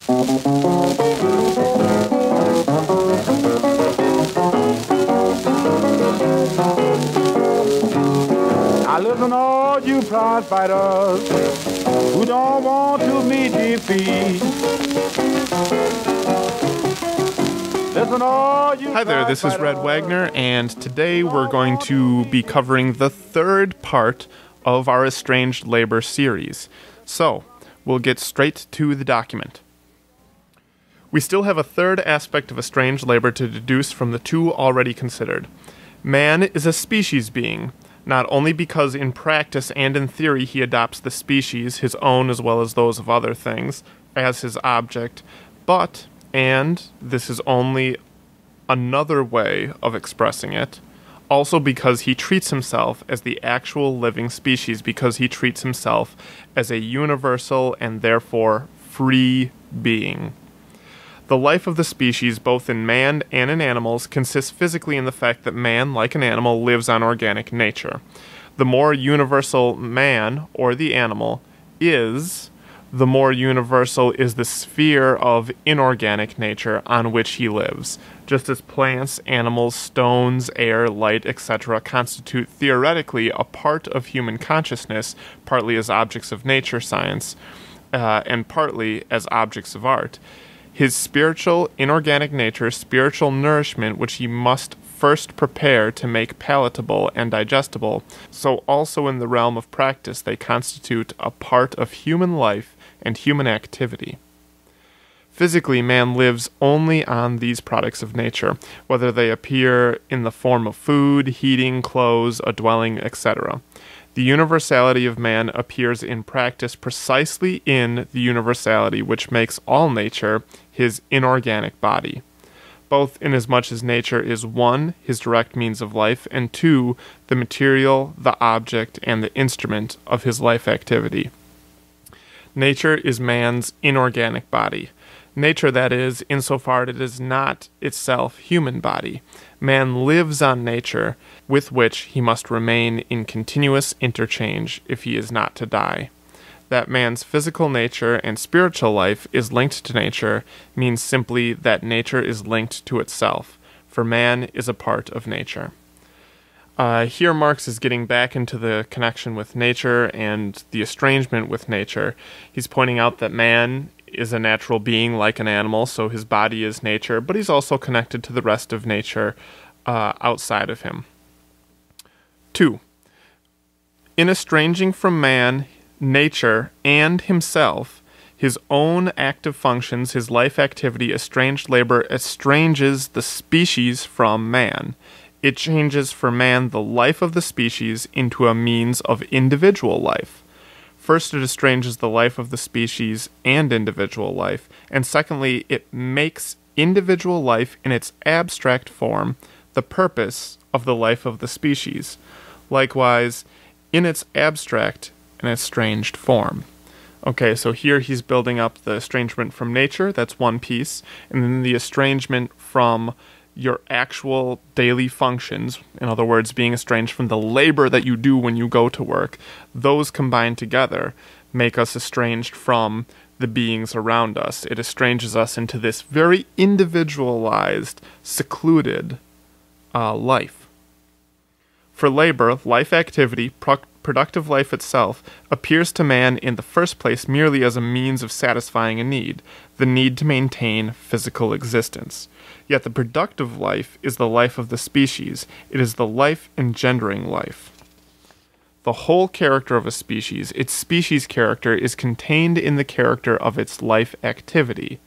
Now listen, all you prize fighters who don't want to meet defeat. Listen, all you Hi there, this is Red Wagner, and today we're going to be covering the third part of our Estranged Labor series. So, we'll get straight to the document. We still have a third aspect of estranged labor to deduce from the two already considered. Man is a species being, not only because in practice and in theory he adopts the species, his own as well as those of other things, as his object, but, and this is only another way of expressing it, also because he treats himself as the actual living species, because he treats himself as a universal and therefore free being. The life of the species, both in man and in animals, consists physically in the fact that man, like an animal, lives on organic nature. The more universal man, or the animal, is, the more universal is the sphere of inorganic nature on which he lives. Just as plants, animals, stones, air, light, etc. constitute theoretically a part of human consciousness, partly as objects of nature science, and partly as objects of art. His spiritual, inorganic nature, spiritual nourishment, which he must first prepare to make palatable and digestible, so also in the realm of practice they constitute a part of human life and human activity. Physically, man lives only on these products of nature, whether they appear in the form of food, heating, clothes, a dwelling, etc. The universality of man appears in practice precisely in the universality which makes all nature his inorganic body, both inasmuch as nature is one, his direct means of life, and two, the material, the object, and the instrument of his life activity. Nature is man's inorganic body. Nature, that is, insofar as it is not itself human body. Man lives on nature, with which he must remain in continuous interchange if he is not to die. That man's physical nature and spiritual life is linked to nature means simply that nature is linked to itself, for man is a part of nature. Here Marx is getting back into the connection with nature and the estrangement with nature. He's pointing out that man is a natural being like an animal, so his body is nature, but he's also connected to the rest of nature outside of him. 2. In estranging from man, nature, and himself, his own active functions, his life activity, estranged labor estranges the species from man. It changes for man the life of the species into a means of individual life. First, it estranges the life of the species and individual life, and secondly, it makes individual life in its abstract form the purpose of the life of the species. Likewise, in its abstract and estranged form. Okay, so here he's building up the estrangement from nature, that's one piece, and then the estrangement from your actual daily functions, in other words, being estranged from the labor that you do when you go to work, those combined together make us estranged from the beings around us. It estranges us into this very individualized, secluded life. For labor, life activity, productive life itself, appears to man in the first place merely as a means of satisfying a need, the need to maintain physical existence. Yet the productive life is the life of the species. It is the life engendering life. The whole character of a species, its species character, is contained in the character of its life activity,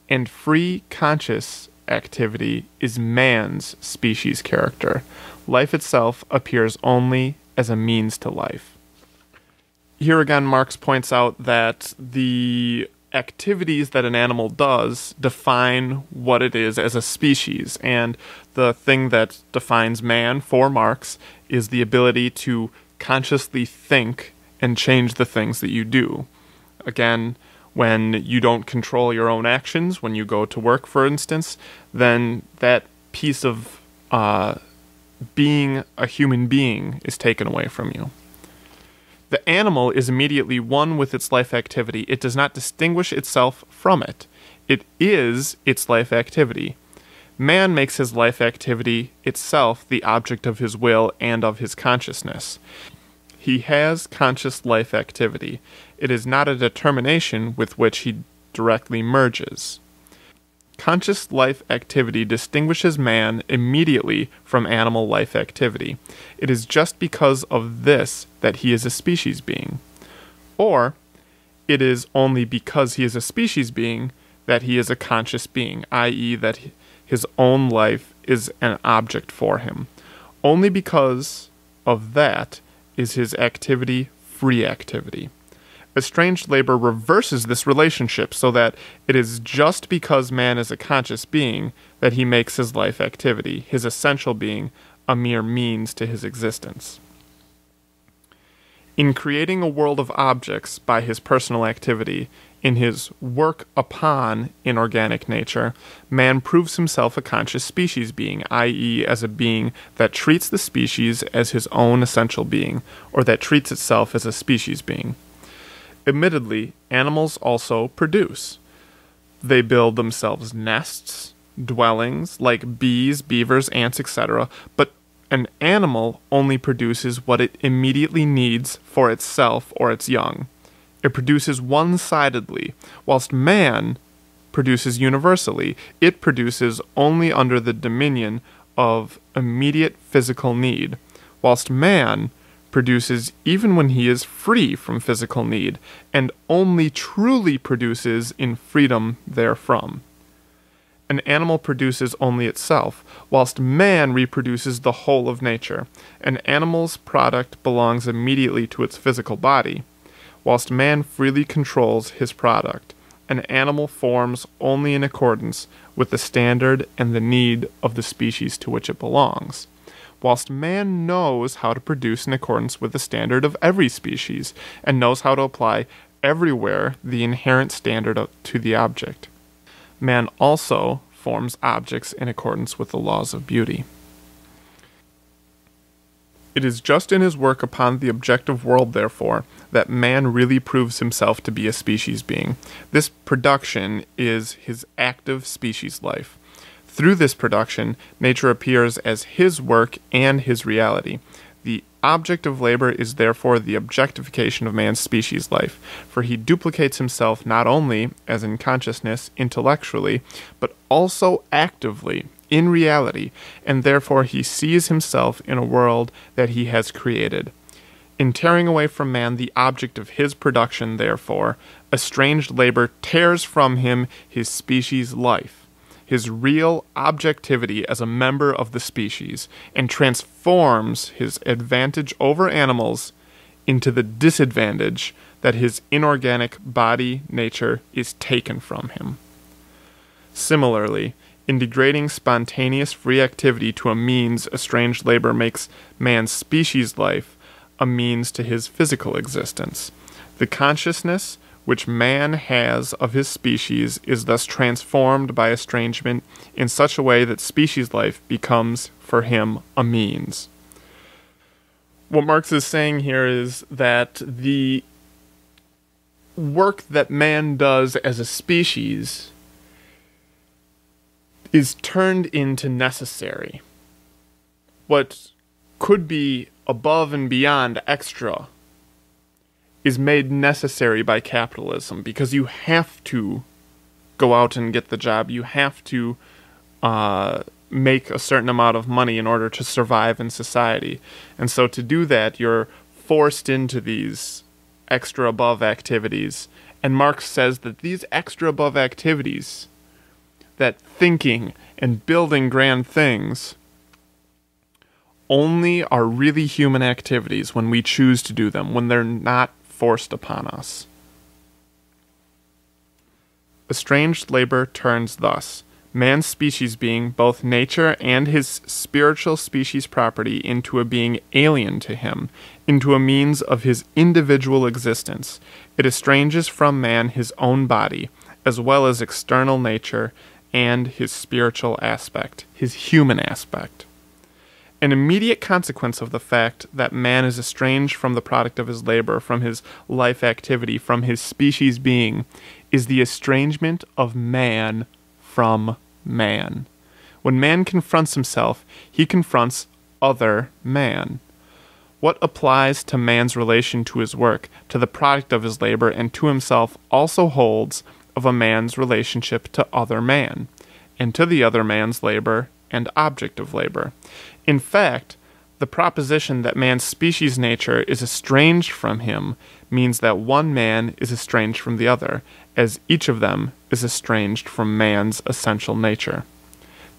and free conscious activity is man's species character. Life itself appears only as a means to life. Here again, Marx points out that the activities that an animal does define what it is as a species, and the thing that defines man for Marx is the ability to consciously think and change the things that you do. Again, when you don't control your own actions, when you go to work, for instance, then that piece of being a human being is taken away from you. The animal is immediately one with its life activity. It does not distinguish itself from it. It is its life activity. Man makes his life activity itself the object of his will and of his consciousness. He has conscious life activity. It is not a determination with which he directly merges. Conscious life activity distinguishes man immediately from animal life activity. It is just because of this that he is a species being. Or, it is only because he is a species being that he is a conscious being, i.e. that his own life is an object for him. Only because of that is his activity free activity. Estranged labor reverses this relationship so that it is just because man is a conscious being that he makes his life activity, his essential being, a mere means to his existence. In creating a world of objects by his personal activity, in his work upon inorganic nature, man proves himself a conscious species being, i.e. as a being that treats the species as his own essential being, or that treats itself as a species being. Admittedly, animals also produce. They build themselves nests, dwellings, like bees, beavers, ants, etc., but an animal only produces what it immediately needs for itself or its young. It produces one-sidedly, whilst man produces universally. It produces only under the dominion of immediate physical need, whilst man produces even when he is free from physical need, and only truly produces in freedom therefrom. An animal produces only itself, whilst man reproduces the whole of nature. An animal's product belongs immediately to its physical body, whilst man freely controls his product. An animal forms only in accordance with the standard and the need of the species to which it belongs, whilst man knows how to produce in accordance with the standard of every species, and knows how to apply everywhere the inherent standard to the object. Man also forms objects in accordance with the laws of beauty. It is just in his work upon the objective world, therefore, that man really proves himself to be a species being. This production is his active species life. Through this production, nature appears as his work and his reality. The object of labor is therefore the objectification of man's species life, for he duplicates himself not only, as in consciousness, intellectually, but also actively, in reality, and therefore he sees himself in a world that he has created. In tearing away from man the object of his production, therefore, estranged labor tears from him his species life, his real objectivity as a member of the species, and transforms his advantage over animals into the disadvantage that his inorganic body nature is taken from him. Similarly, in degrading spontaneous free activity to a means, estranged labor makes man's species life a means to his physical existence. The consciousness which man has of his species is thus transformed by estrangement in such a way that species life becomes, for him, a means. What Marx is saying here is that the work that man does as a species is turned into necessary. What could be above and beyond extra is made necessary by capitalism, because you have to go out and get the job. You have to make a certain amount of money in order to survive in society. And so to do that, you're forced into these extra above activities. And Marx says that these extra above activities, that thinking and building grand things, only are really human activities when we choose to do them, when they're not forced upon us. Estranged labor turns thus man's species being, both nature and his spiritual species property, into a being alien to him, into a means of his individual existence. It estranges from man his own body, as well as external nature and his spiritual aspect, his human aspect. An immediate consequence of the fact that man is estranged from the product of his labor, from his life activity, from his species being, is the estrangement of man from man. When man confronts himself, he confronts other man. What applies to man's relation to his work, to the product of his labor, and to himself also holds of a man's relationship to other man, and to the other man's labor and object of labor. In fact, the proposition that man's species nature is estranged from him means that one man is estranged from the other, as each of them is estranged from man's essential nature.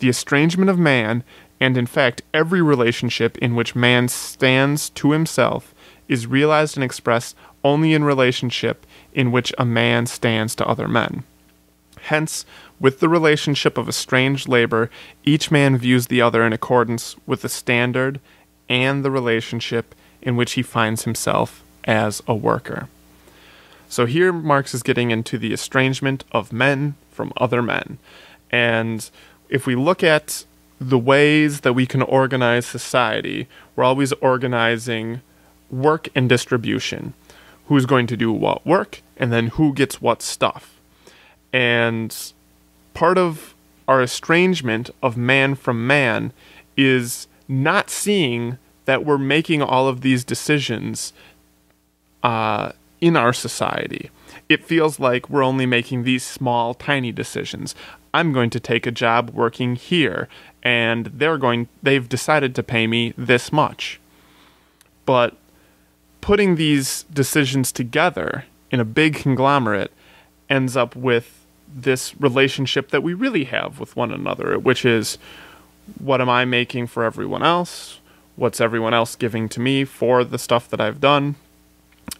The estrangement of man, and in fact every relationship in which man stands to himself, is realized and expressed only in relationship in which a man stands to other men. Hence, with the relationship of estranged labor, each man views the other in accordance with the standard and the relationship in which he finds himself as a worker. So here Marx is getting into the estrangement of men from other men. And if we look at the ways that we can organize society, we're always organizing work and distribution. Who's going to do what work, and then who gets what stuff. And part of our estrangement of man from man is not seeing that we're making all of these decisions in our society. It feels like we're only making these small, tiny decisions. I'm going to take a job working here, and they've decided to pay me this much. But putting these decisions together in a big conglomerate ends up with this relationship that we really have with one another, which is, what am I making for everyone else? What's everyone else giving to me for the stuff that I've done?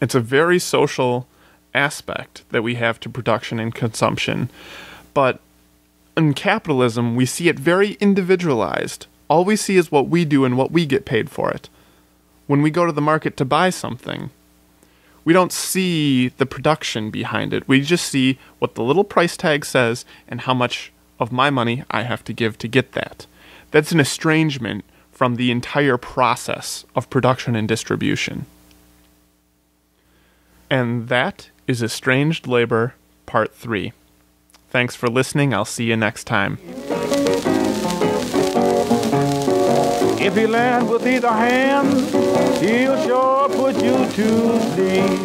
It's a very social aspect that we have to production and consumption. But in capitalism, we see it very individualized. All we see is what we do and what we get paid for it. When we go to the market to buy something, we don't see the production behind it. We just see what the little price tag says and how much of my money I have to give to get that. That's an estrangement from the entire process of production and distribution. And that is Estranged Labor, Part 3. Thanks for listening. I'll see you next time. If he land with either hand, he'll sure put you to sleep.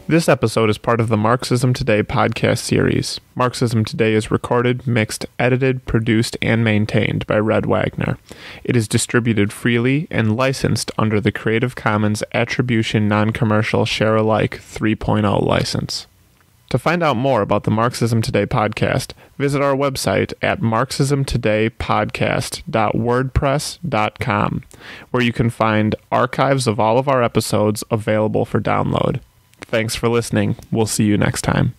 This episode is part of the Marxism Today podcast series. Marxism Today is recorded, mixed, edited, produced, and maintained by Red Wagner. It is distributed freely and licensed under the Creative Commons Attribution Non-Commercial Share-alike 3.0 license. To find out more about the Marxism Today podcast, visit our website at marxismtodaypodcast.wordpress.com, where you can find archives of all of our episodes available for download. Thanks for listening. We'll see you next time.